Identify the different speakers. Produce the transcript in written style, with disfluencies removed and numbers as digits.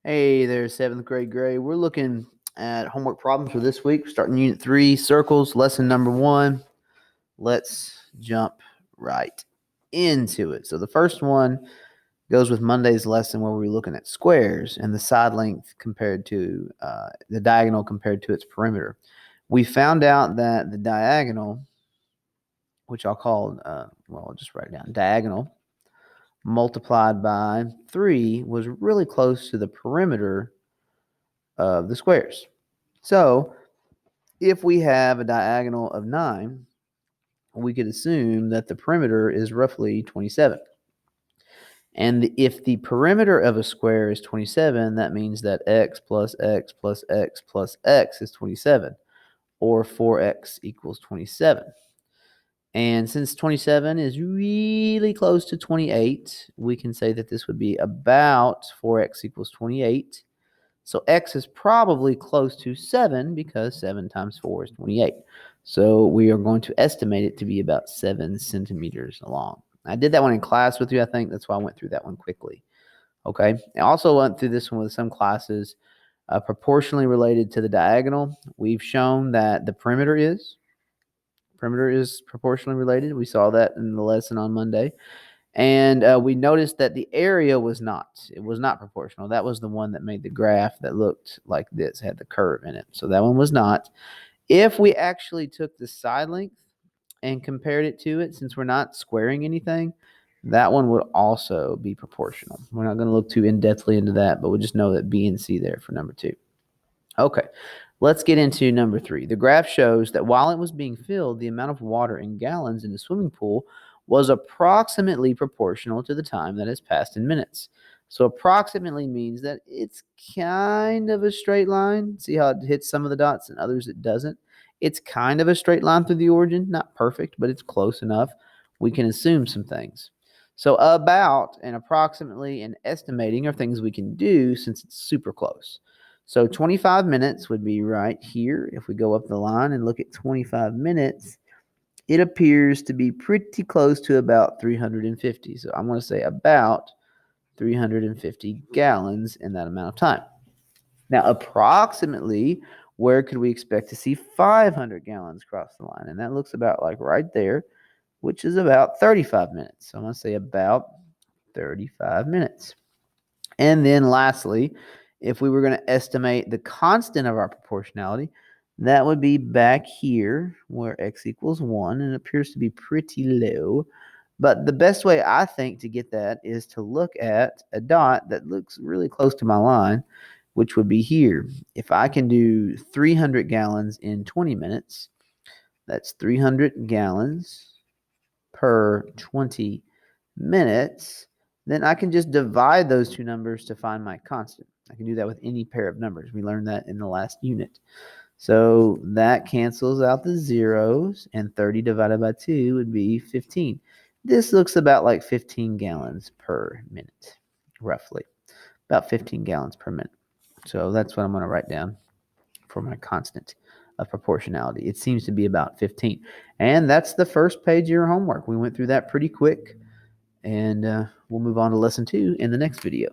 Speaker 1: Hey there, seventh grade Gray. We're looking at homework problems for this week. We're starting Unit 3, Circles, lesson number 1. Let's jump right into it. So the first one goes with Monday's lesson where we're looking at squares and the side length compared to the diagonal compared to its perimeter. We found out that the diagonal, which I'll call, I'll just write it down, diagonal multiplied by 3 was really close to the perimeter of the squares. So if we have a diagonal of 9, we could assume that the perimeter is roughly 27. And if the perimeter of a square is 27, that means that x plus x plus x plus x is 27, or 4x equals 27. And since 27 is really close to 28, we can say that this would be about 4x equals 28. So x is probably close to 7 because 7 times 4 is 28. So we are going to estimate it to be about 7 centimeters long. I did that one in class with you, I think. That's why I went through that one quickly. Okay. I also went through this one with some classes proportionally related to the diagonal. We've shown that the perimeter is proportionally related. We saw that in the lesson on Monday. And we noticed that the area was not. It was not proportional. That was the one that made the graph that looked like this, had the curve in it. So that one was not. If we actually took the side length and compared it to it, since we're not squaring anything, that one would also be proportional. We're not going to look too in-depthly into that, but we'll just know that B and C there for number 2. Okay, let's get into number 3. The graph shows that while it was being filled, the amount of water in gallons in the swimming pool was approximately proportional to the time that has passed in minutes. So approximately means that it's kind of a straight line. See how it hits some of the dots and others it doesn't? It's kind of a straight line through the origin. Not perfect, but it's close enough. We can assume some things. So about and approximately and estimating are things we can do since it's super close. So 25 minutes would be right here. If we go up the line and look at 25 minutes, it appears to be pretty close to about 350. So I'm going to say about 350 gallons in that amount of time. Now, approximately, where could we expect to see 500 gallons cross the line? And that looks about like right there, which is about 35 minutes. So I'm going to say about 35 minutes. And then lastly, if we were going to estimate the constant of our proportionality, that would be back here where x equals 1, and it appears to be pretty low. But the best way I think to get that is to look at a dot that looks really close to my line, which would be here. If I can do 300 gallons in 20 minutes, that's 300 gallons per 20 minutes, then I can just divide those two numbers to find my constant. I can do that with any pair of numbers. We learned that in the last unit. So that cancels out the zeros, and 30 divided by 2 would be 15. This looks about like 15 gallons per minute, roughly. About 15 gallons per minute. So that's what I'm going to write down for my constant of proportionality. It seems to be about 15. And that's the first page of your homework. We went through that pretty quick, and we'll move on to lesson 2 in the next video.